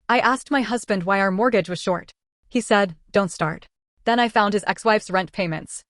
I asked my husband why our mortgage was short. He said, "Don't start." Then I found his ex-wife's rent payments.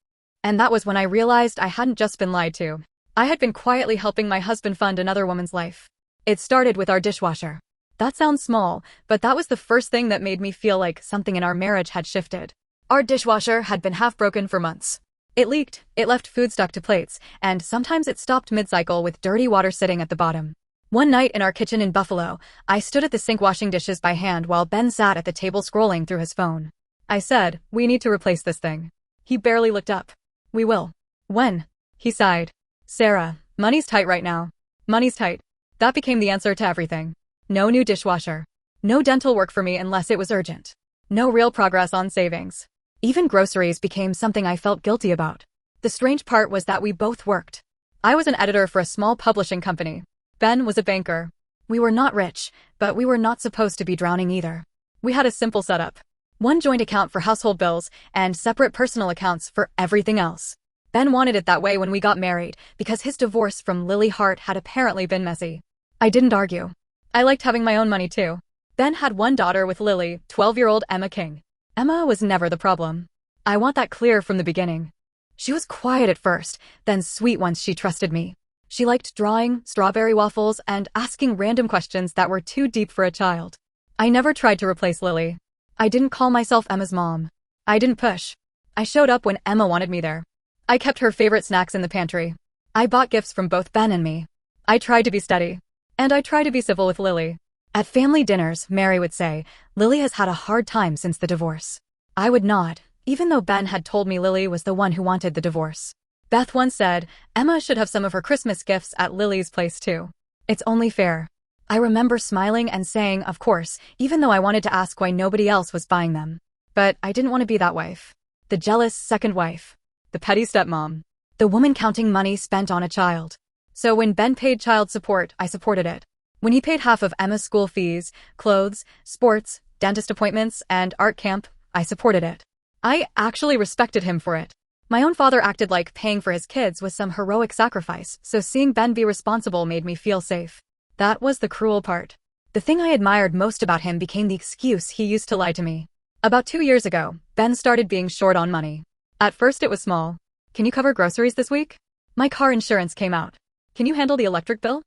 And that was when I realized I hadn't just been lied to. I had been quietly helping my husband fund another woman's life. It started with our dishwasher. That sounds small, but that was the first thing that made me feel like something in our marriage had shifted. Our dishwasher had been half broken for months. It leaked, it left food stuck to plates, and sometimes it stopped mid-cycle with dirty water sitting at the bottom. One night in our kitchen in Buffalo, I stood at the sink washing dishes by hand while Ben sat at the table scrolling through his phone. I said, "We need to replace this thing." He barely looked up. "We will." "When?" He sighed. "Sarah, money's tight right now." Money's tight. That became the answer to everything. No new dishwasher. No dental work for me unless it was urgent. No real progress on savings. Even groceries became something I felt guilty about. The strange part was that we both worked. I was an editor for a small publishing company. Ben was a banker. We were not rich, but we were not supposed to be drowning either. We had a simple setup. One joint account for household bills and separate personal accounts for everything else. Ben wanted it that way when we got married because his divorce from Lily Hart had apparently been messy. I didn't argue. I liked having my own money too. Ben had one daughter with Lily, 12-year-old Emma King. Emma was never the problem. I want that clear from the beginning. She was quiet at first, then sweet once she trusted me. She liked drawing, strawberry waffles, and asking random questions that were too deep for a child. I never tried to replace Lily. I didn't call myself Emma's mom. I didn't push. I showed up when Emma wanted me there. I kept her favorite snacks in the pantry. I bought gifts from both Ben and me. I tried to be steady. And I tried to be civil with Lily. At family dinners, Mary would say, "Lily has had a hard time since the divorce." I would nod, even though Ben had told me Lily was the one who wanted the divorce. Beth once said, "Emma should have some of her Christmas gifts at Lily's place too. It's only fair." I remember smiling and saying, of course, even though I wanted to ask why nobody else was buying them. But I didn't want to be that wife. The jealous second wife. The petty stepmom. The woman counting money spent on a child. So when Ben paid child support, I supported it. When he paid half of Emma's school fees, clothes, sports, dentist appointments, and art camp, I supported it. I actually respected him for it. My own father acted like paying for his kids was some heroic sacrifice, so seeing Ben be responsible made me feel safe. That was the cruel part. The thing I admired most about him became the excuse he used to lie to me. About 2 years ago, Ben started being short on money. At first it was small. "Can you cover groceries this week? My car insurance came out. Can you handle the electric bill?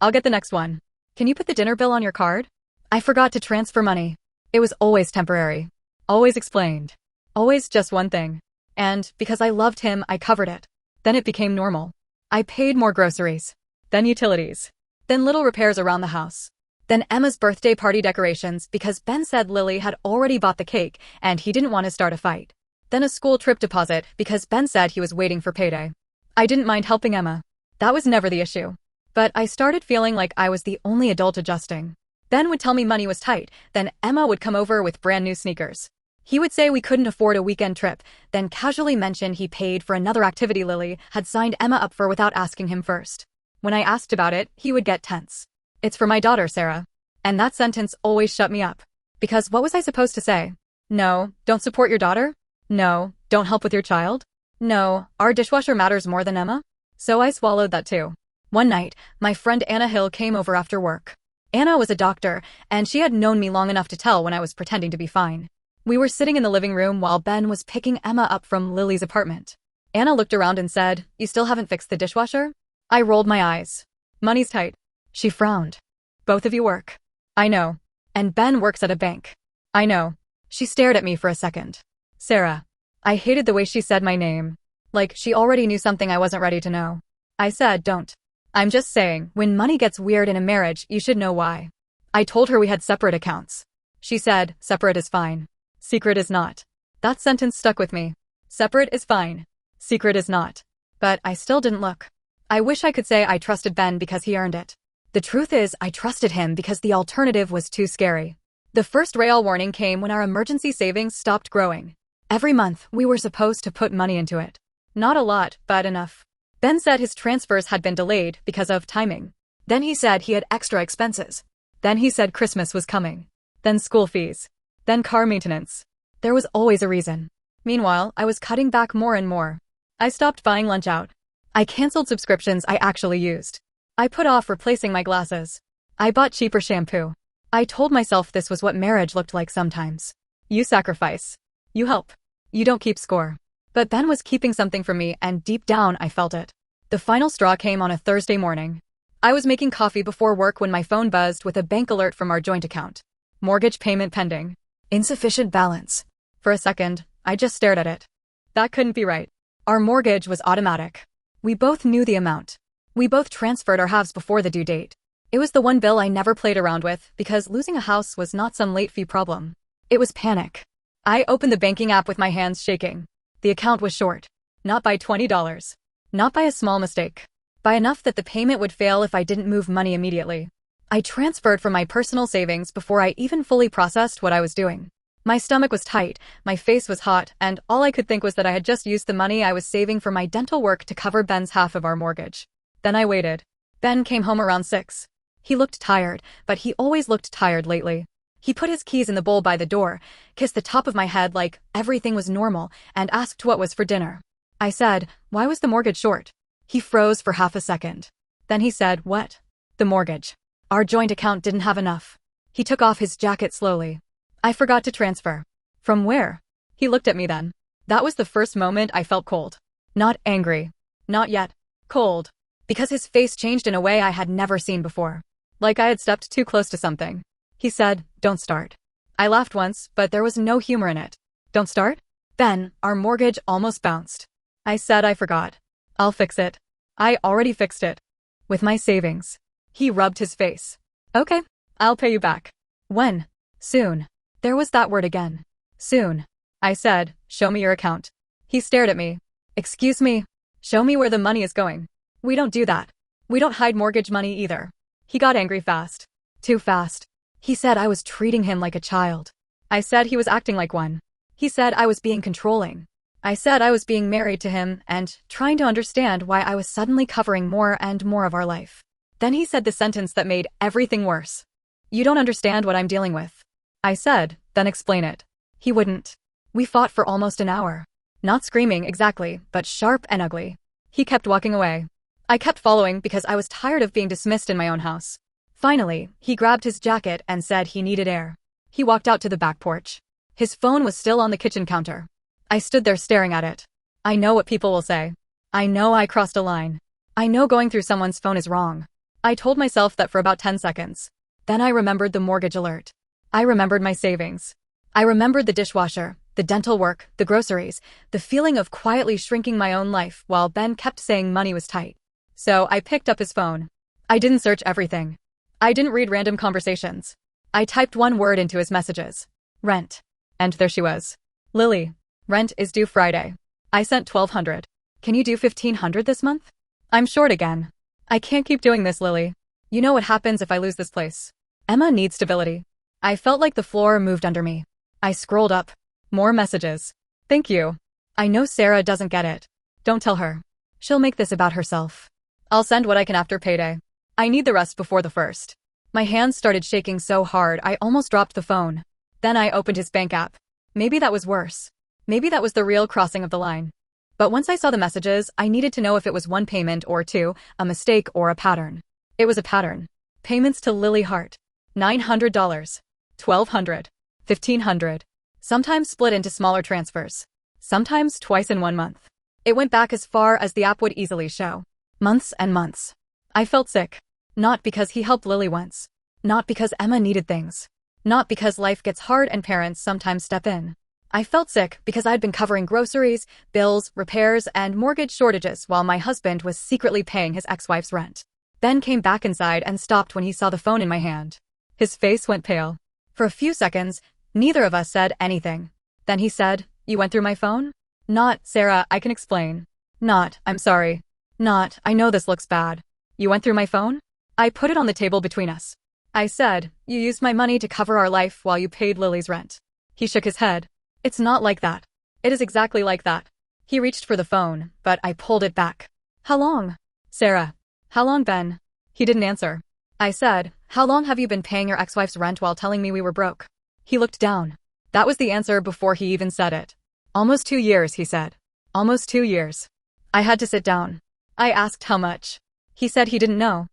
I'll get the next one. Can you put the dinner bill on your card?" I forgot to transfer money. It was always temporary. Always explained. Always just one thing. And because I loved him, I covered it. Then it became normal. I paid more groceries. Then utilities. Then little repairs around the house. Then Emma's birthday party decorations because Ben said Lily had already bought the cake and he didn't want to start a fight. Then a school trip deposit because Ben said he was waiting for payday. I didn't mind helping Emma. That was never the issue. But I started feeling like I was the only adult adjusting. Ben would tell me money was tight, then Emma would come over with brand new sneakers. He would say we couldn't afford a weekend trip, then casually mention he paid for another activity Lily had signed Emma up for without asking him first. When I asked about it, he would get tense. "It's for my daughter, Sarah." And that sentence always shut me up. Because what was I supposed to say? No, don't support your daughter? No, don't help with your child? No, our dishwasher matters more than Emma? So I swallowed that too. One night, my friend Anna Hill came over after work. Anna was a doctor, and she had known me long enough to tell when I was pretending to be fine. We were sitting in the living room while Ben was picking Emma up from Lily's apartment. Anna looked around and said, "You still haven't fixed the dishwasher?" I rolled my eyes. "Money's tight." She frowned. "Both of you work." I know. And Ben works at a bank. I know. She stared at me for a second. Sarah. I hated the way she said my name. Like she already knew something I wasn't ready to know. I said, "Don't. I'm just saying, when money gets weird in a marriage, you should know why." I told her we had separate accounts. She said, "Separate is fine. Secret is not." That sentence stuck with me. Separate is fine. Secret is not. But I still didn't look. I wish I could say I trusted Ben because he earned it. The truth is, I trusted him because the alternative was too scary. The first rail warning came when our emergency savings stopped growing. Every month, we were supposed to put money into it. Not a lot, but enough. Ben said his transfers had been delayed because of timing. Then he said he had extra expenses. Then he said Christmas was coming. Then school fees. Then car maintenance. There was always a reason. Meanwhile, I was cutting back more and more. I stopped buying lunch out. I canceled subscriptions I actually used. I put off replacing my glasses. I bought cheaper shampoo. I told myself this was what marriage looked like sometimes. You sacrifice. You help. You don't keep score. But Ben was keeping something from me, and deep down I felt it. The final straw came on a Thursday morning. I was making coffee before work when my phone buzzed with a bank alert from our joint account. Mortgage payment pending. Insufficient balance. For a second, I just stared at it. That couldn't be right. Our mortgage was automatic. We both knew the amount. We both transferred our halves before the due date. It was the one bill I never played around with because losing a house was not some late fee problem. It was panic. I opened the banking app with my hands shaking. The account was short. Not by $20. Not by a small mistake. By enough that the payment would fail if I didn't move money immediately. I transferred from my personal savings before I even fully processed what I was doing. My stomach was tight, my face was hot, and all I could think was that I had just used the money I was saving for my dental work to cover Ben's half of our mortgage. Then I waited. Ben came home around 6. He looked tired, but he always looked tired lately. He put his keys in the bowl by the door, kissed the top of my head like everything was normal, and asked what was for dinner. I said, "Why was the mortgage short?" He froze for half a second. Then he said, "What?" "The mortgage. Our joint account didn't have enough." He took off his jacket slowly. "I forgot to transfer." "From where?" He looked at me then. That was the first moment I felt cold. Not angry. Not yet. Cold. Because his face changed in a way I had never seen before. Like I had stepped too close to something. He said, "Don't start." I laughed once, but there was no humor in it. "Don't start?" "Ben, our mortgage almost bounced." I said I forgot. "I'll fix it." I already fixed it. With my savings. He rubbed his face. "Okay, I'll pay you back." "When?" "Soon." There was that word again. Soon. I said, "Show me your account." He stared at me. "Excuse me? Show me where the money is going." "We don't do that. We don't hide mortgage money either." He got angry fast. Too fast. He said I was treating him like a child. I said he was acting like one. He said I was being controlling. I said I was being married to him and trying to understand why I was suddenly covering more and more of our life. Then he said the sentence that made everything worse. "You don't understand what I'm dealing with." I said, "Then explain it." He wouldn't. We fought for almost an hour. Not screaming exactly, but sharp and ugly. He kept walking away. I kept following because I was tired of being dismissed in my own house. Finally, he grabbed his jacket and said he needed air. He walked out to the back porch. His phone was still on the kitchen counter. I stood there staring at it. I know what people will say. I know I crossed a line. I know going through someone's phone is wrong. I told myself that for about 10 seconds. Then I remembered the mortgage alert. I remembered my savings. I remembered the dishwasher, the dental work, the groceries, the feeling of quietly shrinking my own life while Ben kept saying money was tight. So I picked up his phone. I didn't search everything. I didn't read random conversations. I typed one word into his messages. Rent. And there she was. "Lily, rent is due Friday." I sent $1,200. "Can you do $1,500 this month?" "I'm short again." "I can't keep doing this, Lily. You know what happens if I lose this place. Emma needs stability." I felt like the floor moved under me. I scrolled up. More messages. "Thank you. I know Sara doesn't get it. Don't tell her. She'll make this about herself. I'll send what I can after payday. I need the rest before the 1st. My hands started shaking so hard I almost dropped the phone. Then I opened his bank app. Maybe that was worse. Maybe that was the real crossing of the line. But once I saw the messages, I needed to know if it was one payment or two, a mistake or a pattern. It was a pattern. Payments to Lily Hart. $900. $1,200. $1,500. Sometimes split into smaller transfers. Sometimes twice in 1 month. It went back as far as the app would easily show. Months and months. I felt sick. Not because he helped Lily once. Not because Emma needed things. Not because life gets hard and parents sometimes step in. I felt sick because I'd been covering groceries, bills, repairs, and mortgage shortages while my husband was secretly paying his ex-wife's rent. Ben came back inside and stopped when he saw the phone in my hand. His face went pale. For a few seconds, neither of us said anything. Then he said, "You went through my phone?" "Not, Sara, I can explain." "Not, I'm sorry." "Not, I know this looks bad." "You went through my phone?" I put it on the table between us. I said, "You used my money to cover our life while you paid Lily's rent." He shook his head. "It's not like that." "It is exactly like that." He reached for the phone, but I pulled it back. "How long?" "Sara." "How long, Ben?" He didn't answer. I said, "How long have you been paying your ex-wife's rent while telling me we were broke?" He looked down. That was the answer before he even said it. "Almost 2 years," he said. "Almost 2 years." I had to sit down. I asked how much. He said he didn't know.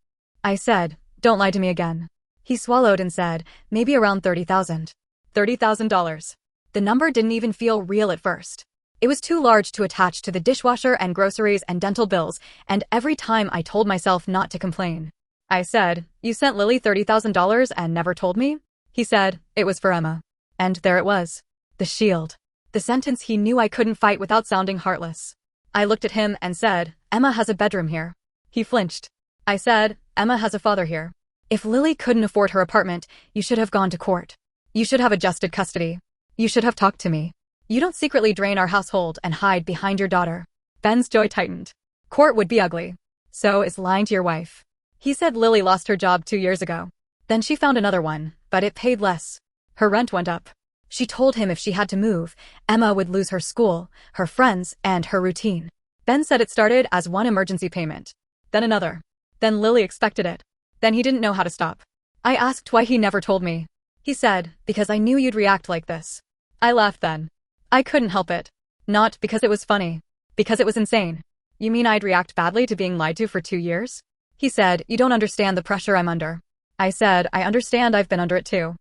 I said, "Don't lie to me again." He swallowed and said, maybe around 30,000. $30,000. The number didn't even feel real at first. It was too large to attach to the dishwasher and groceries and dental bills, and every time I told myself not to complain. I said, you sent Lily $30,000 and never told me? He said, it was for Emma. And there it was. The shield. The sentence he knew I couldn't fight without sounding heartless. I looked at him and said, Emma has a bedroom here. He flinched. I said, Emma has a father here. If Lily couldn't afford her apartment, you should have gone to court. You should have adjusted custody. You should have talked to me. You don't secretly drain our household and hide behind your daughter. Ben's jaw tightened. Court would be ugly. So is lying to your wife. He said Lily lost her job 2 years ago. Then she found another one, but it paid less. Her rent went up. She told him if she had to move, Emma would lose her school, her friends, and her routine. Ben said it started as one emergency payment. Then another. Then Lily expected it. Then he didn't know how to stop. I asked why he never told me. He said, because I knew you'd react like this. I laughed then. I couldn't help it. Not because it was funny. Because it was insane. You mean I'd react badly to being lied to for 2 years? He said, you don't understand the pressure I'm under. I said, I understand, I've been under it too.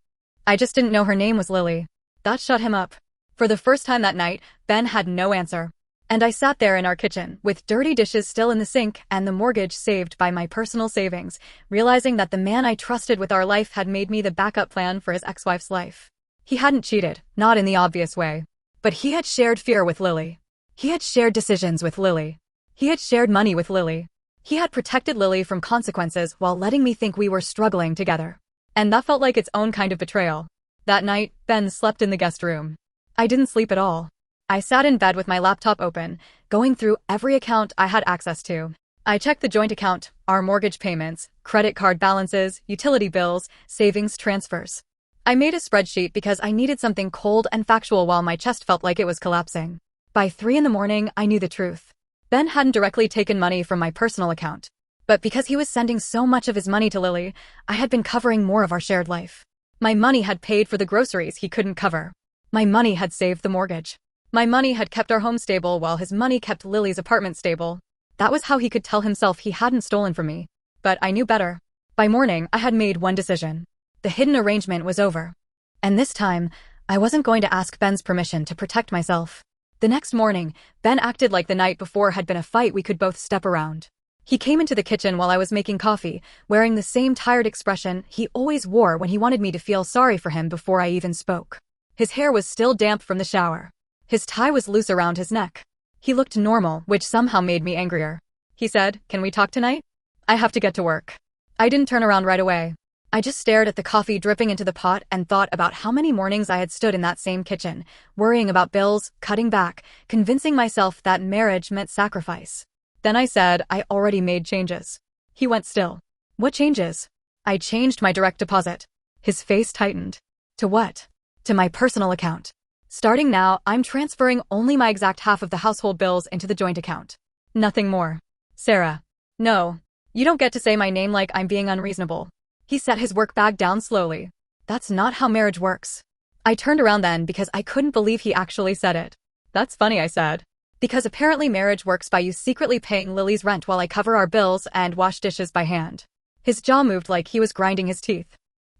I just didn't know her name was Lily. That shut him up. For the first time that night, Ben had no answer. And I sat there in our kitchen, with dirty dishes still in the sink and the mortgage saved by my personal savings, realizing that the man I trusted with our life had made me the backup plan for his ex-wife's life. He hadn't cheated, not in the obvious way. But he had shared fear with Lily. He had shared decisions with Lily. He had shared money with Lily. He had protected Lily from consequences while letting me think we were struggling together. And that felt like its own kind of betrayal. That night, Ben slept in the guest room. I didn't sleep at all. I sat in bed with my laptop open, going through every account I had access to. I checked the joint account, our mortgage payments, credit card balances, utility bills, savings transfers. I made a spreadsheet because I needed something cold and factual while my chest felt like it was collapsing. By 3 in the morning, I knew the truth. Ben hadn't directly taken money from my personal account. But because he was sending so much of his money to Lily, I had been covering more of our shared life. My money had paid for the groceries he couldn't cover. My money had saved the mortgage. My money had kept our home stable while his money kept Lily's apartment stable. That was how he could tell himself he hadn't stolen from me. But I knew better. By morning, I had made one decision. The hidden arrangement was over. And this time, I wasn't going to ask Ben's permission to protect myself. The next morning, Ben acted like the night before had been a fight we could both step around. He came into the kitchen while I was making coffee, wearing the same tired expression he always wore when he wanted me to feel sorry for him before I even spoke. His hair was still damp from the shower. His tie was loose around his neck. He looked normal, which somehow made me angrier. He said, "Can we talk tonight? I have to get to work." I didn't turn around right away. I just stared at the coffee dripping into the pot and thought about how many mornings I had stood in that same kitchen, worrying about bills, cutting back, convincing myself that marriage meant sacrifice. Then I said, I already made changes. He went still. What changes? I changed my direct deposit. His face tightened. To what? To my personal account. Starting now, I'm transferring only my exact half of the household bills into the joint account. Nothing more. Sara. No. You don't get to say my name like I'm being unreasonable. He set his work bag down slowly. That's not how marriage works. I turned around then because I couldn't believe he actually said it. That's funny, I said. Because apparently marriage works by you secretly paying Lily's rent while I cover our bills and wash dishes by hand. His jaw moved like he was grinding his teeth.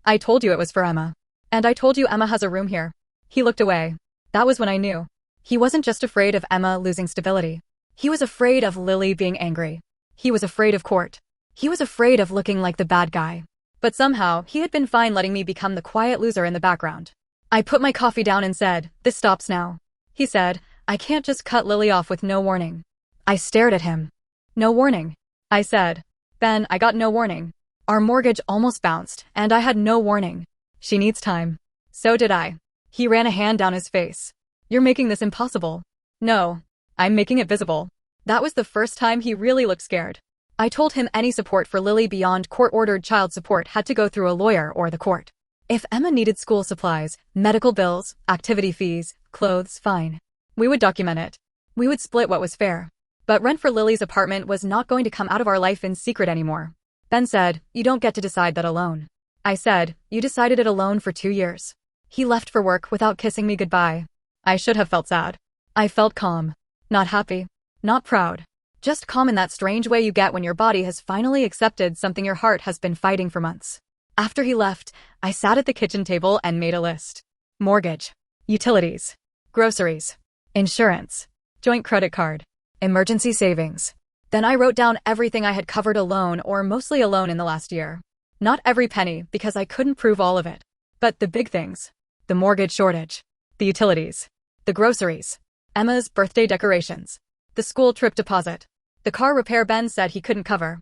I told you it was for Emma. And I told you Emma has a room here. He looked away. That was when I knew. He wasn't just afraid of Emma losing stability. He was afraid of Lily being angry. He was afraid of court. He was afraid of looking like the bad guy. But somehow, he had been fine letting me become the quiet loser in the background. I put my coffee down and said, "This stops now." He said, "I can't just cut Lily off with no warning." I stared at him. No warning. I said, "Ben, I got no warning. Our mortgage almost bounced, and I had no warning. She needs time." So did I. He ran a hand down his face. "You're making this impossible." "No. I'm making it visible." That was the first time he really looked scared. I told him any support for Lily beyond court-ordered child support had to go through a lawyer or the court. If Emma needed school supplies, medical bills, activity fees, clothes, fine. We would document it. We would split what was fair. But rent for Lily's apartment was not going to come out of our life in secret anymore. Ben said, "You don't get to decide that alone." I said, "You decided it alone for 2 years." He left for work without kissing me goodbye. I should have felt sad. I felt calm. Not happy. Not proud. Just calm in that strange way you get when your body has finally accepted something your heart has been fighting for months. After he left, I sat at the kitchen table and made a list. Mortgage, utilities, groceries, insurance, joint credit card, emergency savings. Then I wrote down everything I had covered alone or mostly alone in the last year. Not every penny, because I couldn't prove all of it. But the big things. The mortgage shortage. The utilities. The groceries. Emma's birthday decorations. The school trip deposit. The car repair Ben said he couldn't cover.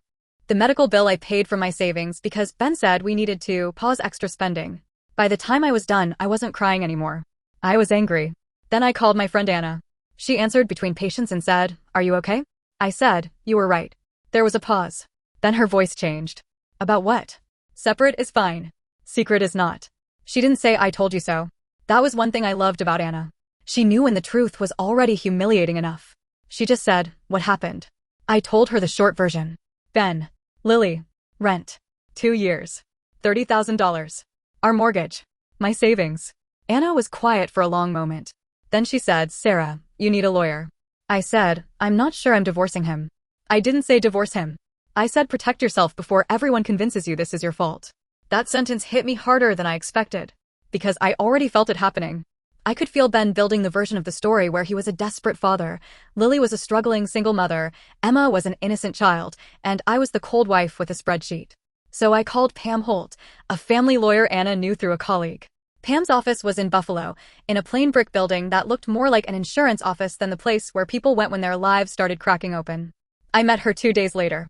The medical bill I paid from my savings because Ben said we needed to pause extra spending. By the time I was done, I wasn't crying anymore. I was angry. Then I called my friend Anna. She answered between patients and said, "Are you okay?" I said, "You were right." There was a pause. Then her voice changed. "About what?" "Separate is fine. Secret is not." She didn't say "I told you so." That was one thing I loved about Anna. She knew when the truth was already humiliating enough. She just said, "What happened?" I told her the short version. Ben, Lily, rent, 2 years, $30,000. Our mortgage, my savings. Anna was quiet for a long moment. Then she said, "Sara, you need a lawyer." I said, "I'm not sure I'm divorcing him." I didn't say divorce him. I said protect yourself before everyone convinces you this is your fault. That sentence hit me harder than I expected. Because I already felt it happening. I could feel Ben building the version of the story where he was a desperate father, Lily was a struggling single mother, Emma was an innocent child, and I was the cold wife with a spreadsheet. So I called Pam Holt, a family lawyer Anna knew through a colleague. Pam's office was in Buffalo, in a plain brick building that looked more like an insurance office than the place where people went when their lives started cracking open. I met her 2 days later.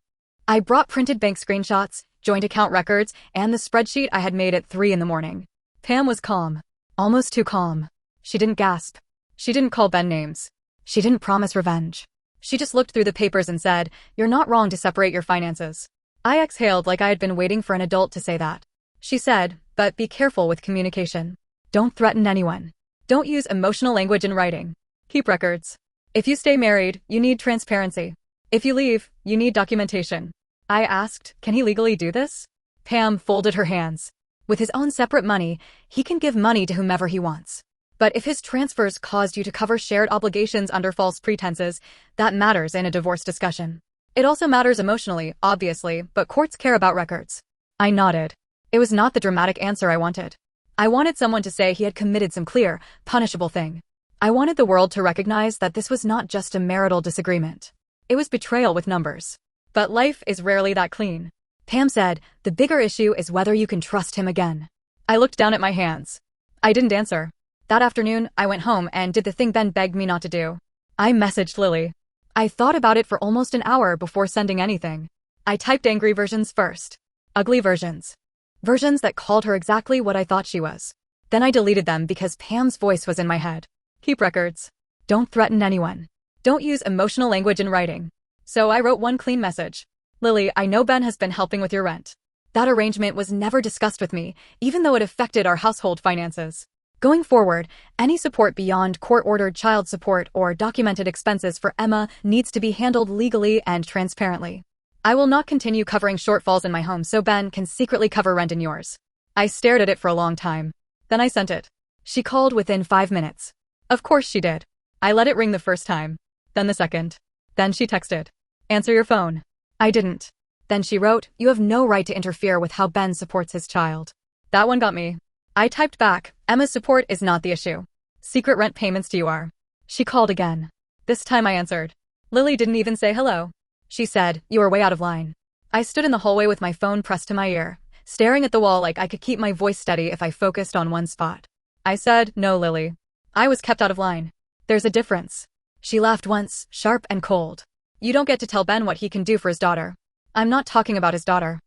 I brought printed bank screenshots, joint account records, and the spreadsheet I had made at 3 in the morning. Pam was calm. Almost too calm. She didn't gasp. She didn't call Ben names. She didn't promise revenge. She just looked through the papers and said, "You're not wrong to separate your finances." I exhaled like I had been waiting for an adult to say that. She said, "But be careful with communication. Don't threaten anyone. Don't use emotional language in writing. Keep records. If you stay married, you need transparency. If you leave, you need documentation." I asked, "Can he legally do this?" Pam folded her hands. With his own separate money, he can give money to whomever he wants. But if his transfers caused you to cover shared obligations under false pretenses, that matters in a divorce discussion. It also matters emotionally, obviously, but courts care about records. I nodded. It was not the dramatic answer I wanted. I wanted someone to say he had committed some clear, punishable thing. I wanted the world to recognize that this was not just a marital disagreement. It was betrayal with numbers. But life is rarely that clean. Pam said, "The bigger issue is whether you can trust him again." I looked down at my hands. I didn't answer. That afternoon, I went home and did the thing Ben begged me not to do. I messaged Lily. I thought about it for almost an hour before sending anything. I typed angry versions first. Ugly versions. Versions that called her exactly what I thought she was. Then I deleted them because Pam's voice was in my head. Keep records. Don't threaten anyone. Don't use emotional language in writing. So I wrote one clean message. "Lily, I know Ben has been helping with your rent. That arrangement was never discussed with me, even though it affected our household finances. Going forward, any support beyond court-ordered child support or documented expenses for Emma needs to be handled legally and transparently. I will not continue covering shortfalls in my home so Ben can secretly cover rent in yours." I stared at it for a long time. Then I sent it. She called within 5 minutes. Of course she did. I let it ring the first time. Then the second. Then she texted, "Answer your phone." I didn't. Then she wrote, "You have no right to interfere with how Ben supports his child." That one got me. I typed back, "Emma's support is not the issue. Secret rent payments to you are." She called again. This time I answered. Lily didn't even say hello. She said, "You are way out of line." I stood in the hallway with my phone pressed to my ear, staring at the wall like I could keep my voice steady if I focused on one spot. I said, "No, Lily. I was kept out of line. There's a difference." She laughed once, sharp and cold. "You don't get to tell Ben what he can do for his daughter." "I'm not talking about his daughter.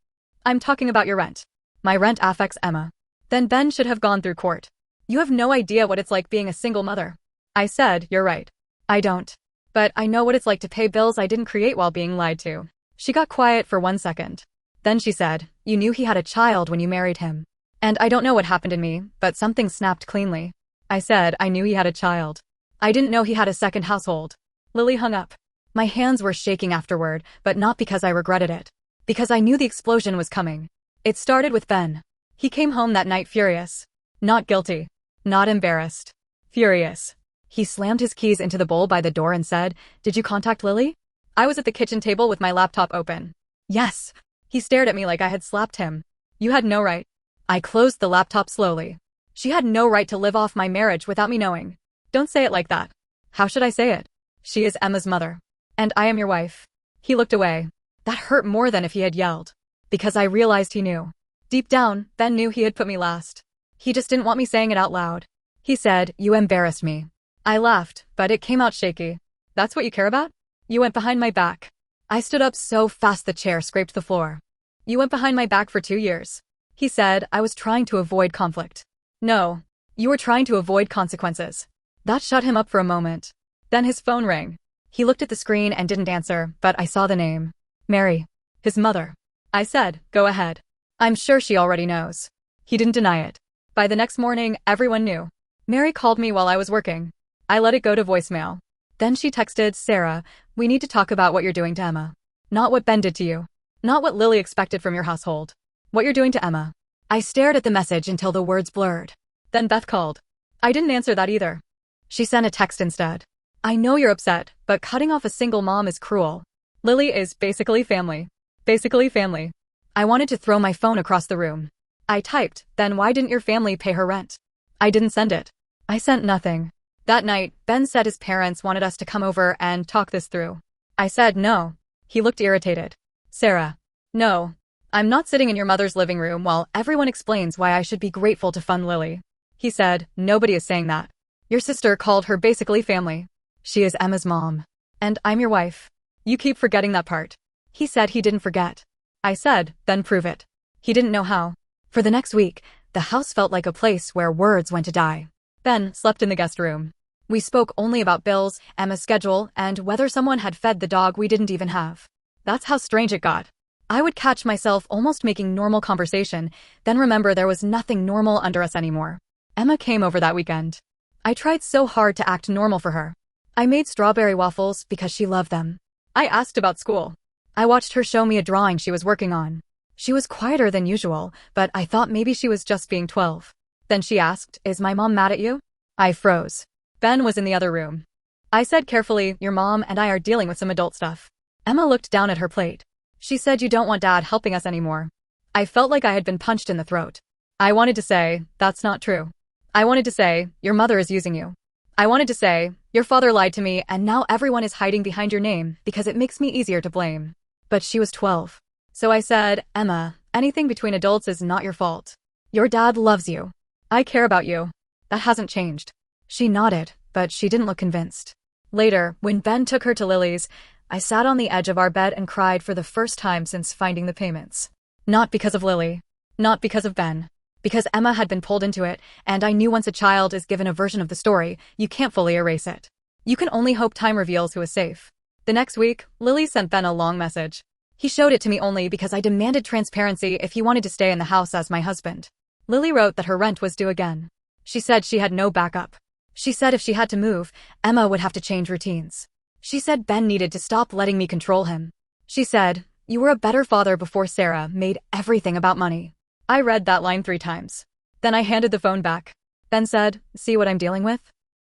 I'm talking about your rent. My rent affects Emma." "Then Ben should have gone through court. You have no idea what it's like being a single mother." I said, "You're right. I don't. But I know what it's like to pay bills I didn't create while being lied to." She got quiet for 1 second. Then she said, "You knew he had a child when you married him." And I don't know what happened in me, but something snapped cleanly. I said, "I knew he had a child. I didn't know he had a second household." Lily hung up. My hands were shaking afterward, but not because I regretted it. Because I knew the explosion was coming. It started with Ben. He came home that night furious. Not guilty. Not embarrassed. Furious. He slammed his keys into the bowl by the door and said, "Did you contact Lily?" I was at the kitchen table with my laptop open. "Yes." He stared at me like I had slapped him. You had no right. I closed the laptop slowly. She had no right to live off my marriage without me knowing. Don't say it like that. How should I say it? She is Emma's mother. And I am your wife. He looked away. That hurt more than if he had yelled. Because I realized he knew. Deep down, Ben knew he had put me last. He just didn't want me saying it out loud. He said, "You embarrassed me." I laughed, but it came out shaky. "That's what you care about?" "You went behind my back." I stood up so fast the chair scraped the floor. "You went behind my back for 2 years." He said, "I was trying to avoid conflict." "No. You were trying to avoid consequences." That shut him up for a moment. Then his phone rang. He looked at the screen and didn't answer, but I saw the name. Mary. His mother. I said, "Go ahead. I'm sure she already knows." He didn't deny it. By the next morning, everyone knew. Mary called me while I was working. I let it go to voicemail. Then she texted, "Sarah, we need to talk about what you're doing to Emma. Not what Ben did to you. Not what Lily expected from your household. What you're doing to Emma." I stared at the message until the words blurred. Then Beth called. I didn't answer that either. She sent a text instead. "I know you're upset, but cutting off a single mom is cruel. Lily is basically family. Basically family." I wanted to throw my phone across the room. I typed, "Then why didn't your family pay her rent?" I didn't send it. I sent nothing. That night, Ben said his parents wanted us to come over and talk this through. I said no. He looked irritated. "Sarah. No. I'm not sitting in your mother's living room while everyone explains why I should be grateful to fund Lily." He said, "Nobody is saying that. Your sister called her basically family. She is Emma's mom. And I'm your wife. You keep forgetting that part." He said he didn't forget. I said, "Then prove it." He didn't know how. For the next week, the house felt like a place where words went to die. Ben slept in the guest room. We spoke only about bills, Emma's schedule, and whether someone had fed the dog we didn't even have. That's how strange it got. I would catch myself almost making normal conversation, then remember there was nothing normal under us anymore. Emma came over that weekend. I tried so hard to act normal for her. I made strawberry waffles because she loved them. I asked about school. I watched her show me a drawing she was working on. She was quieter than usual, but I thought maybe she was just being 12. Then she asked, "Is my mom mad at you?" I froze. Ben was in the other room. I said carefully, "Your mom and I are dealing with some adult stuff." Emma looked down at her plate. She said, "You don't want Dad helping us anymore." I felt like I had been punched in the throat. I wanted to say, "That's not true." I wanted to say, "Your mother is using you." I wanted to say, "Your father lied to me and now everyone is hiding behind your name because it makes me easier to blame." But she was 12. So I said, "Emma, anything between adults is not your fault. Your dad loves you. I care about you. That hasn't changed." She nodded, but she didn't look convinced. Later, when Ben took her to Lily's, I sat on the edge of our bed and cried for the first time since finding the payments. Not because of Lily. Not because of Ben. Because Emma had been pulled into it, and I knew once a child is given a version of the story, you can't fully erase it. You can only hope time reveals who is safe. The next week, Lily sent Ben a long message. He showed it to me only because I demanded transparency if he wanted to stay in the house as my husband. Lily wrote that her rent was due again. She said she had no backup. She said if she had to move, Emma would have to change routines. She said Ben needed to stop letting me control him. She said, "You were a better father before Sara made everything about money." I read that line 3 times. Then I handed the phone back. Ben said, "See what I'm dealing with?"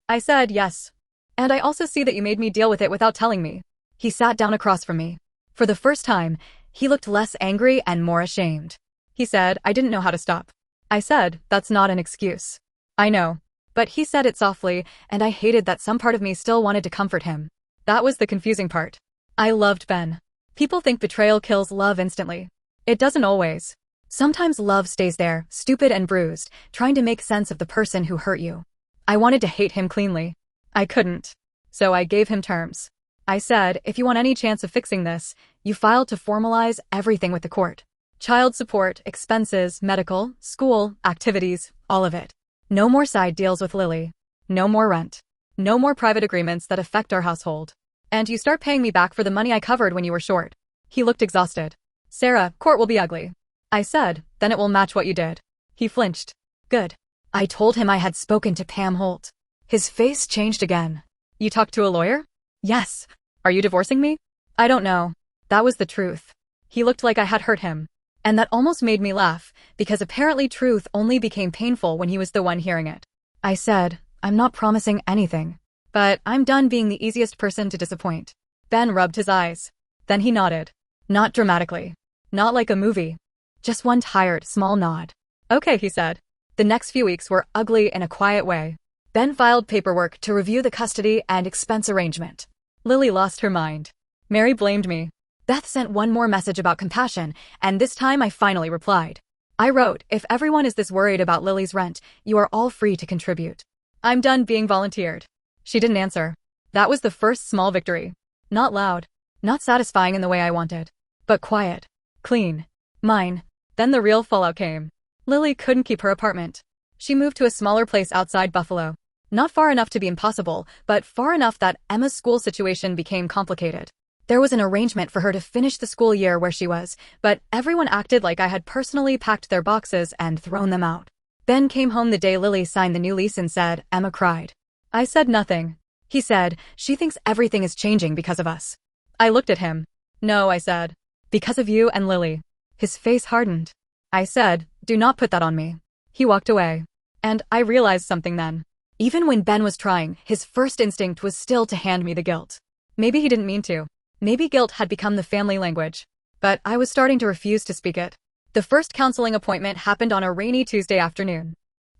I said, "Yes. And I also see that you made me deal with it without telling me." He sat down across from me. For the first time, he looked less angry and more ashamed. He said, "I didn't know how to stop." I said, "That's not an excuse." "I know." But he said it softly, and I hated that some part of me still wanted to comfort him. That was the confusing part. I loved Ben. People think betrayal kills love instantly. It doesn't always. Sometimes love stays there, stupid and bruised, trying to make sense of the person who hurt you. I wanted to hate him cleanly. I couldn't. So I gave him terms. I said, "If you want any chance of fixing this, you filed to formalize everything with the court. Child support, expenses, medical, school, activities, all of it. No more side deals with Lily. No more rent. No more private agreements that affect our household. And you start paying me back for the money I covered when you were short." He looked exhausted. "Sarah, court will be ugly." I said, "Then it will match what you did." He flinched. "Good." I told him I had spoken to Pam Holt. His face changed again. "You talked to a lawyer?" "Yes." "Are you divorcing me?" "I don't know." That was the truth. He looked like I had hurt him. And that almost made me laugh, because apparently truth only became painful when he was the one hearing it. I said, "I'm not promising anything. But I'm done being the easiest person to disappoint." Ben rubbed his eyes. Then he nodded. Not dramatically. Not like a movie. Just one tired, small nod. Okay, he said. The next few weeks were ugly in a quiet way. Ben filed paperwork to review the custody and expense arrangement. Lily lost her mind. Mary blamed me. Beth sent one more message about compassion, and this time I finally replied. I wrote, if everyone is this worried about Lily's rent, you are all free to contribute. I'm done being volunteered. She didn't answer. That was the first small victory. Not loud. Not satisfying in the way I wanted. But quiet. Clean. Mine. Then the real fallout came. Lily couldn't keep her apartment. She moved to a smaller place outside Buffalo. Not far enough to be impossible, but far enough that Emma's school situation became complicated. There was an arrangement for her to finish the school year where she was, but everyone acted like I had personally packed their boxes and thrown them out. Ben came home the day Lily signed the new lease and said, Emma cried. I said nothing. He said, she thinks everything is changing because of us. I looked at him. No, I said. Because of you and Lily. His face hardened. I said, do not put that on me. He walked away. And I realized something then. Even when Ben was trying, his first instinct was still to hand me the guilt. Maybe he didn't mean to. Maybe guilt had become the family language. But I was starting to refuse to speak it. The first counseling appointment happened on a rainy Tuesday afternoon.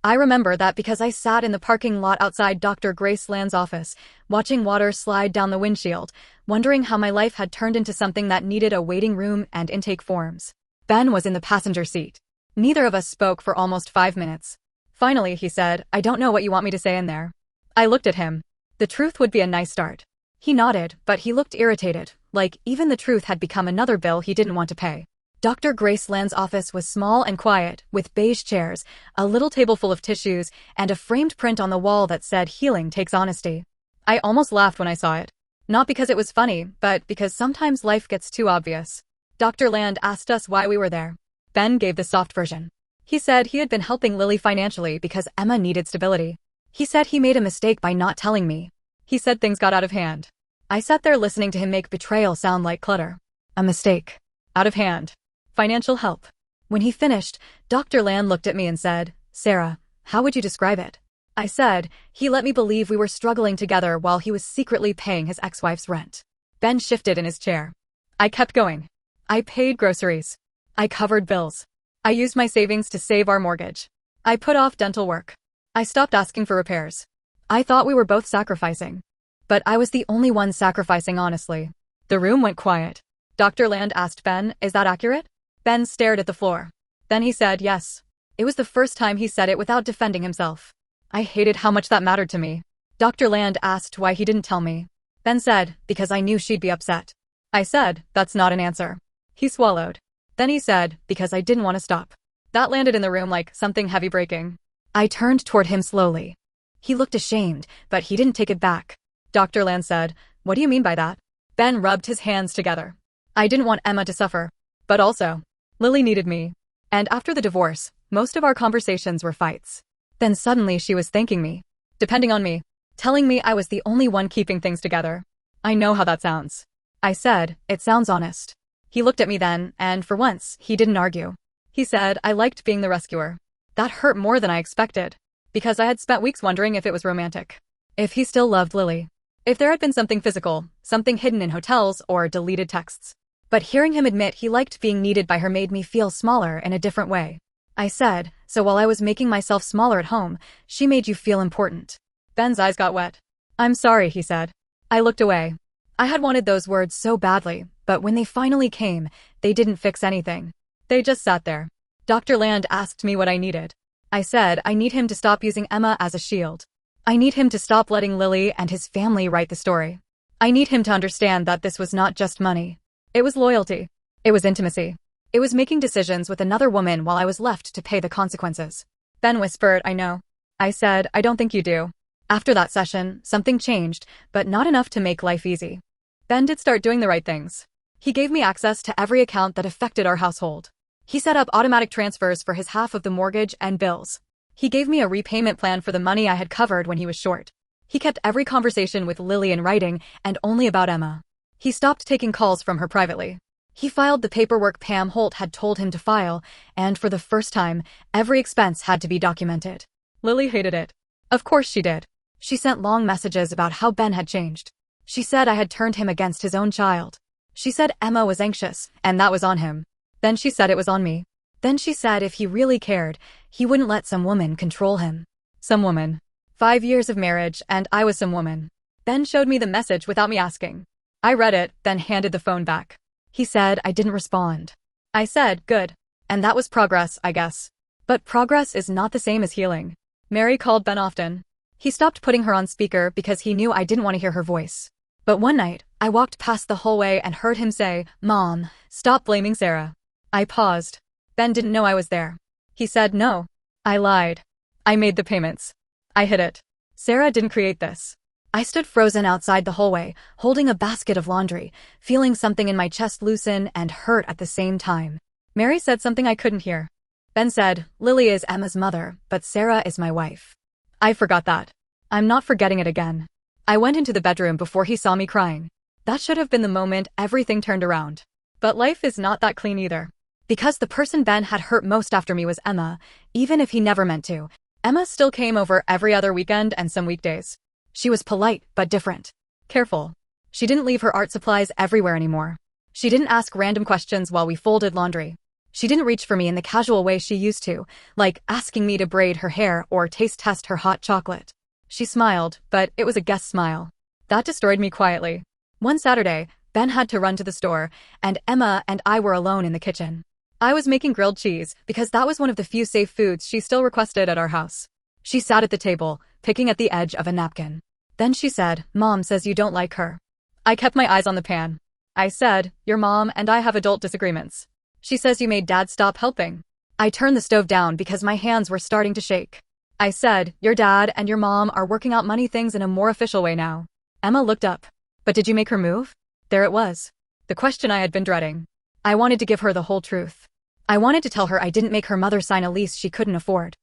I remember that because I sat in the parking lot outside Dr. Grace Land's office, watching water slide down the windshield, wondering how my life had turned into something that needed a waiting room and intake forms. Ben was in the passenger seat. Neither of us spoke for almost 5 minutes. Finally, he said, I don't know what you want me to say in there. I looked at him. The truth would be a nice start. He nodded, but he looked irritated, like even the truth had become another bill he didn't want to pay. Dr. Grace Land's office was small and quiet, with beige chairs, a little table full of tissues, and a framed print on the wall that said, healing takes honesty. I almost laughed when I saw it. Not because it was funny, but because sometimes life gets too obvious. Dr. Land asked us why we were there. Ben gave the soft version. He said he had been helping Lily financially because Emma needed stability. He said he made a mistake by not telling me. He said things got out of hand. I sat there listening to him make betrayal sound like clutter. A mistake. Out of hand. Financial help. When he finished, Dr. Land looked at me and said, Sara, how would you describe it? I said, he let me believe we were struggling together while he was secretly paying his ex-wife's rent. Ben shifted in his chair. I kept going. I paid groceries. I covered bills. I used my savings to save our mortgage. I put off dental work. I stopped asking for repairs. I thought we were both sacrificing. But I was the only one sacrificing honestly. The room went quiet. Dr. Land asked Ben, is that accurate? Ben stared at the floor. Then he said yes. It was the first time he said it without defending himself. I hated how much that mattered to me. Dr. Land asked why he didn't tell me. Ben said, because I knew she'd be upset. I said, that's not an answer. He swallowed. Then he said, because I didn't want to stop. That landed in the room like something heavy breaking. I turned toward him slowly. He looked ashamed, but he didn't take it back. Dr. Land said, what do you mean by that? Ben rubbed his hands together. I didn't want Emma to suffer. But also, Lily needed me. And after the divorce, most of our conversations were fights. Then suddenly she was thanking me. Depending on me. Telling me I was the only one keeping things together. I know how that sounds. I said, it sounds honest. He looked at me then, and for once, he didn't argue. He said, I liked being the rescuer. That hurt more than I expected. Because I had spent weeks wondering if it was romantic. If he still loved Lily. If there had been something physical, something hidden in hotels or deleted texts. But hearing him admit he liked being needed by her made me feel smaller in a different way. I said, so while I was making myself smaller at home, she made you feel important. Ben's eyes got wet. I'm sorry, he said. I looked away. I had wanted those words so badly, but when they finally came, they didn't fix anything. They just sat there. Dr. Land asked me what I needed. I said, I need him to stop using Emma as a shield. I need him to stop letting Lily and his family write the story. I need him to understand that this was not just money. It was loyalty. It was intimacy. It was making decisions with another woman while I was left to pay the consequences. Ben whispered, I know. I said, I don't think you do. After that session, something changed, but not enough to make life easy. Ben did start doing the right things. He gave me access to every account that affected our household. He set up automatic transfers for his half of the mortgage and bills. He gave me a repayment plan for the money I had covered when he was short. He kept every conversation with Lily in writing and only about Emma. He stopped taking calls from her privately. He filed the paperwork Pam Holt had told him to file, and for the first time, every expense had to be documented. Lily hated it. Of course she did. She sent long messages about how Ben had changed. She said I had turned him against his own child. She said Emma was anxious, and that was on him. Then she said it was on me. Then she said if he really cared, he wouldn't let some woman control him. Some woman. 5 years of marriage and I was some woman. Ben showed me the message without me asking. I read it, then handed the phone back. He said I didn't respond. I said, good. And that was progress, I guess. But progress is not the same as healing. Mary called Ben often. He stopped putting her on speaker because he knew I didn't want to hear her voice. But one night, I walked past the hallway and heard him say, Mom, stop blaming Sara. I paused. Ben didn't know I was there. He said no. I lied. I made the payments. I hid it. Sara didn't create this. I stood frozen outside the hallway, holding a basket of laundry, feeling something in my chest loosen and hurt at the same time. Mary said something I couldn't hear. Ben said, Lily is Emma's mother, but Sara is my wife. I forgot that. I'm not forgetting it again. I went into the bedroom before he saw me crying. That should have been the moment everything turned around. But life is not that clean either. Because the person Ben had hurt most after me was Emma, even if he never meant to. Emma still came over every other weekend and some weekdays. She was polite, but different. Careful. She didn't leave her art supplies everywhere anymore. She didn't ask random questions while we folded laundry. She didn't reach for me in the casual way she used to, like asking me to braid her hair or taste test her hot chocolate. She smiled, but it was a guest smile. That destroyed me quietly. One Saturday, Ben had to run to the store, and Emma and I were alone in the kitchen. I was making grilled cheese because that was one of the few safe foods she still requested at our house. She sat at the table, picking at the edge of a napkin. Then she said, Mom says you don't like her. I kept my eyes on the pan. I said, your mom and I have adult disagreements. She says you made Dad stop helping. I turned the stove down because my hands were starting to shake. I said, your dad and your mom are working out money things in a more official way now. Emma looked up. But did you make her move? There it was. The question I had been dreading. I wanted to give her the whole truth. I wanted to tell her I didn't make her mother sign a lease she couldn't afford.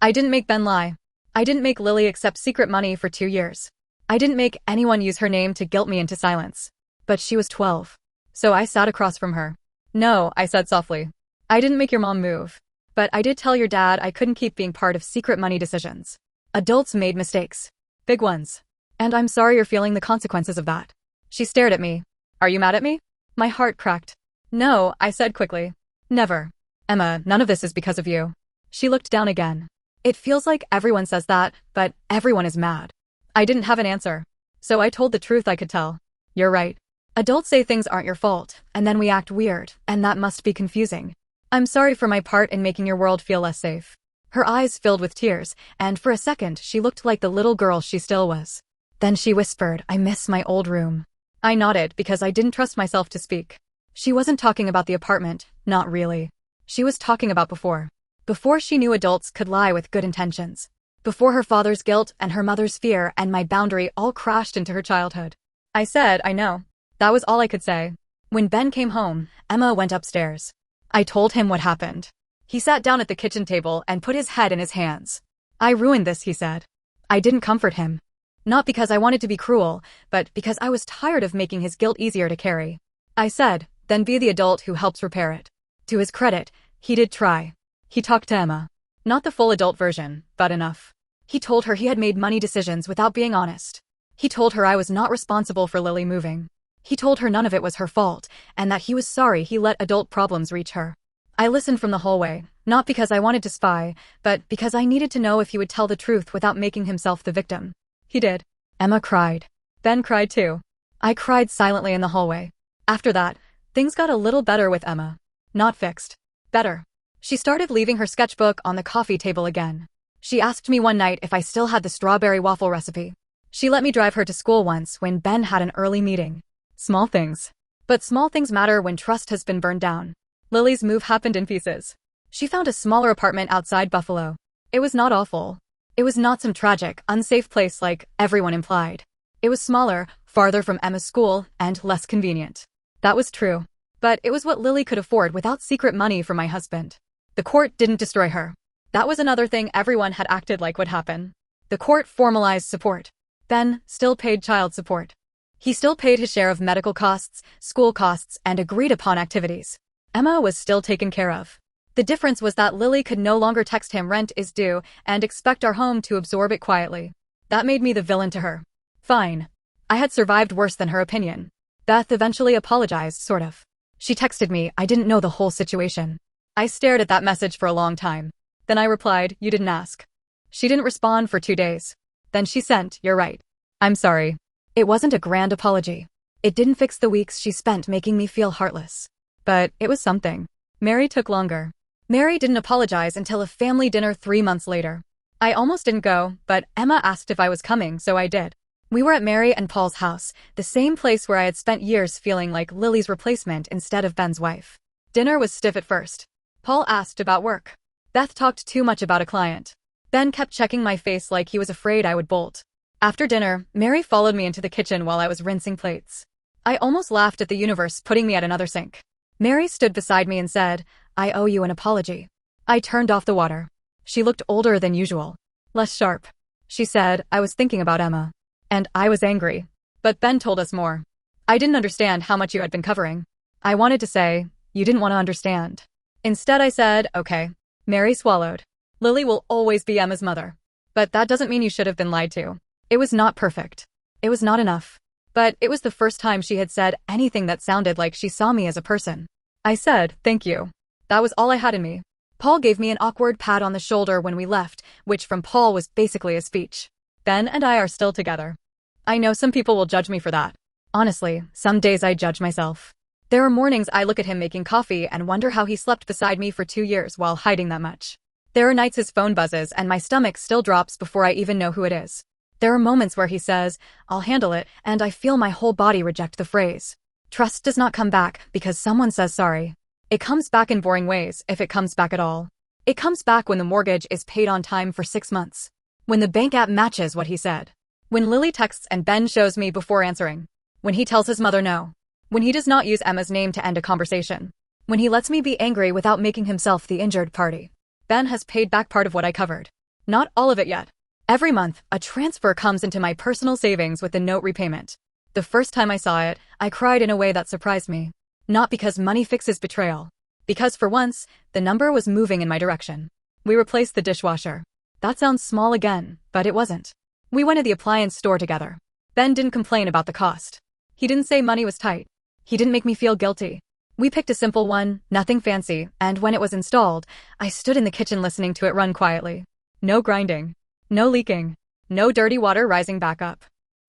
I didn't make Ben lie. I didn't make Lily accept secret money for 2 years. I didn't make anyone use her name to guilt me into silence. But she was 12. So I sat across from her. No, I said softly. I didn't make your mom move. But I did tell your dad I couldn't keep being part of secret money decisions. Adults made mistakes. Big ones. And I'm sorry you're feeling the consequences of that. She stared at me. Are you mad at me? My heart cracked. No, I said quickly. Never. Emma, none of this is because of you. She looked down again. It feels like everyone says that, but everyone is mad. I didn't have an answer. So I told the truth I could tell. You're right. Adults say things aren't your fault, and then we act weird, and that must be confusing. I'm sorry for my part in making your world feel less safe. Her eyes filled with tears, and for a second she looked like the little girl she still was. Then she whispered, I miss my old room. I nodded because I didn't trust myself to speak. She wasn't talking about the apartment, not really. She was talking about before. Before she knew adults could lie with good intentions. Before her father's guilt and her mother's fear and my boundary all crashed into her childhood. I said, I know. That was all I could say. When Ben came home, Emma went upstairs. I told him what happened. He sat down at the kitchen table and put his head in his hands. I ruined this, he said. I didn't comfort him. Not because I wanted to be cruel, but because I was tired of making his guilt easier to carry. I said, then be the adult who helps repair it. To his credit, he did try. He talked to Emma. Not the full adult version, but enough. He told her he had made money decisions without being honest. He told her I was not responsible for Lily moving. He told her none of it was her fault, and that he was sorry he let adult problems reach her. I listened from the hallway, not because I wanted to spy, but because I needed to know if he would tell the truth without making himself the victim. He did. Emma cried. Ben cried too. I cried silently in the hallway. After that, things got a little better with Emma. Not fixed. Better. She started leaving her sketchbook on the coffee table again. She asked me one night if I still had the strawberry waffle recipe. She let me drive her to school once when Ben had an early meeting. Small things. But small things matter when trust has been burned down. Lily's move happened in pieces. She found a smaller apartment outside Buffalo. It was not awful. It was not some tragic, unsafe place like everyone implied. It was smaller, farther from Emma's school, and less convenient. That was true. But it was what Lily could afford without secret money from my husband. The court didn't destroy her. That was another thing everyone had acted like would happen. The court formalized support. Ben still paid child support. He still paid his share of medical costs, school costs, and agreed-upon activities. Emma was still taken care of. The difference was that Lily could no longer text him rent is due and expect our home to absorb it quietly. That made me the villain to her. Fine. I had survived worse than her opinion. Beth eventually apologized, sort of. She texted me, I didn't know the whole situation. I stared at that message for a long time. Then I replied, you didn't ask. She didn't respond for 2 days. Then she sent, you're right. I'm sorry. It wasn't a grand apology. It didn't fix the weeks she spent making me feel heartless. But it was something. Mary took longer. Mary didn't apologize until a family dinner 3 months later. I almost didn't go, but Emma asked if I was coming, so I did. We were at Mary and Paul's house, the same place where I had spent years feeling like Lily's replacement instead of Ben's wife. Dinner was stiff at first. Paul asked about work. Beth talked too much about a client. Ben kept checking my face like he was afraid I would bolt. After dinner, Mary followed me into the kitchen while I was rinsing plates. I almost laughed at the universe putting me at another sink. Mary stood beside me and said, I owe you an apology. I turned off the water. She looked older than usual. Less sharp. She said, I was thinking about Emma. And I was angry. But Ben told us more. I didn't understand how much you had been covering. I wanted to say, you didn't want to understand. Instead I said, okay. Mary swallowed. Lily will always be Emma's mother. But that doesn't mean you should have been lied to. It was not perfect. It was not enough. But it was the first time she had said anything that sounded like she saw me as a person. I said, thank you. That was all I had in me. Paul gave me an awkward pat on the shoulder when we left, which from Paul was basically a speech. Ben and I are still together. I know some people will judge me for that. Honestly, some days I judge myself. There are mornings I look at him making coffee and wonder how he slept beside me for 2 years while hiding that much. There are nights his phone buzzes and my stomach still drops before I even know who it is. There are moments where he says, I'll handle it, and I feel my whole body reject the phrase. Trust does not come back because someone says sorry. It comes back in boring ways, if it comes back at all. It comes back when the mortgage is paid on time for 6 months. When the bank app matches what he said. When Lily texts and Ben shows me before answering. When he tells his mother no. When he does not use Emma's name to end a conversation. When he lets me be angry without making himself the injured party. Ben has paid back part of what I covered. Not all of it yet. Every month, a transfer comes into my personal savings with a note repayment. The first time I saw it, I cried in a way that surprised me. Not because money fixes betrayal. Because for once, the number was moving in my direction. We replaced the dishwasher. That sounds small again, but it wasn't. We went to the appliance store together. Ben didn't complain about the cost. He didn't say money was tight. He didn't make me feel guilty. We picked a simple one, nothing fancy, and when it was installed, I stood in the kitchen listening to it run quietly. No grinding. No leaking. No dirty water rising back up.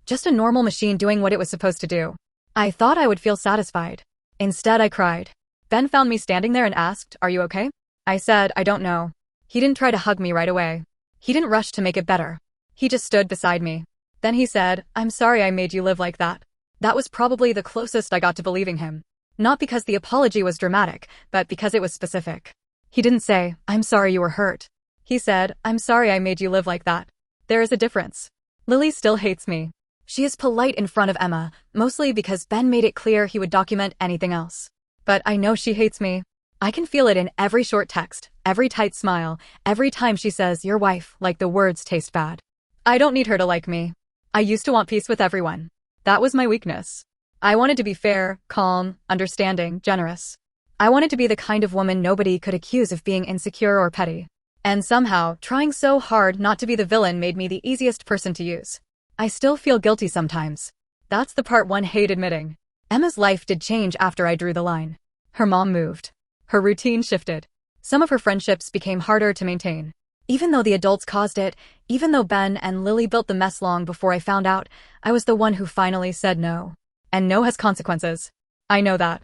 Just a normal machine doing what it was supposed to do. I thought I would feel satisfied. Instead, I cried. Ben found me standing there and asked, are you okay? I said, I don't know. He didn't try to hug me right away. He didn't rush to make it better. He just stood beside me. Then he said, I'm sorry I made you live like that. That was probably the closest I got to believing him. Not because the apology was dramatic, but because it was specific. He didn't say, I'm sorry you were hurt. He said, I'm sorry I made you live like that. There is a difference. Lily still hates me. She is polite in front of Emma, mostly because Ben made it clear he would document anything else. But I know she hates me. I can feel it in every short text, every tight smile, every time she says, your wife, like the words taste bad. I don't need her to like me. I used to want peace with everyone. That was my weakness. I wanted to be fair, calm, understanding, generous. I wanted to be the kind of woman nobody could accuse of being insecure or petty. And somehow, trying so hard not to be the villain made me the easiest person to use. I still feel guilty sometimes. That's the part one hate admitting. Emma's life did change after I drew the line. Her mom moved. Her routine shifted. Some of her friendships became harder to maintain. Even though the adults caused it, even though Ben and Lily built the mess long before I found out, I was the one who finally said no. And no has consequences. I know that.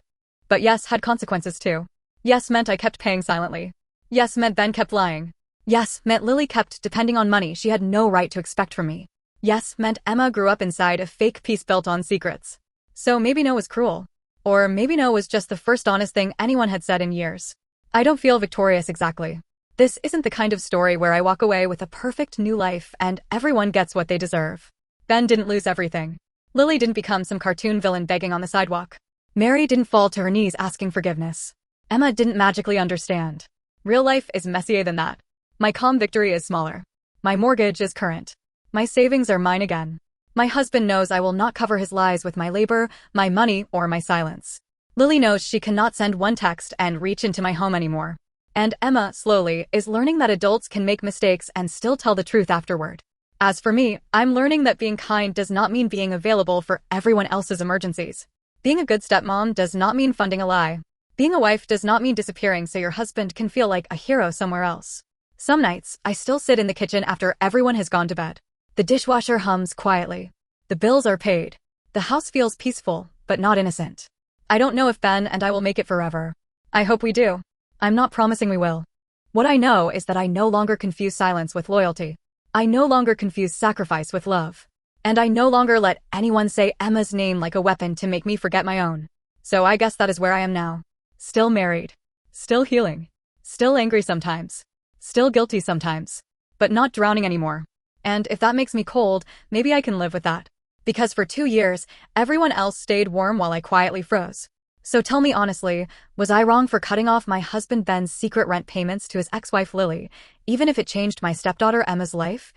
But yes had consequences too. Yes meant I kept paying silently. Yes meant Ben kept lying. Yes meant Lily kept depending on money she had no right to expect from me. Yes meant Emma grew up inside a fake peace built on secrets. So maybe no was cruel. Or maybe no was just the first honest thing anyone had said in years. I don't feel victorious exactly. This isn't the kind of story where I walk away with a perfect new life and everyone gets what they deserve. Ben didn't lose everything. Lily didn't become some cartoon villain begging on the sidewalk. Mary didn't fall to her knees asking forgiveness. Emma didn't magically understand. Real life is messier than that. My calm victory is smaller. My mortgage is current. My savings are mine again. My husband knows I will not cover his lies with my labor, my money, or my silence. Lily knows she cannot send one text and reach into my home anymore. And Emma, slowly, is learning that adults can make mistakes and still tell the truth afterward. As for me, I'm learning that being kind does not mean being available for everyone else's emergencies. Being a good stepmom does not mean funding a lie. Being a wife does not mean disappearing so your husband can feel like a hero somewhere else. Some nights, I still sit in the kitchen after everyone has gone to bed. The dishwasher hums quietly. The bills are paid. The house feels peaceful, but not innocent. I don't know if Ben and I will make it forever. I hope we do. I'm not promising we will. What I know is that I no longer confuse silence with loyalty. I no longer confuse sacrifice with love. And I no longer let anyone say Emma's name like a weapon to make me forget my own. So I guess that is where I am now. Still married. Still healing. Still angry sometimes. Still guilty sometimes. But not drowning anymore. And if that makes me cold, maybe I can live with that. Because for 2 years, everyone else stayed warm while I quietly froze. So tell me honestly, was I wrong for cutting off my husband Ben's secret rent payments to his ex-wife Lily, even if it changed my stepdaughter Emma's life?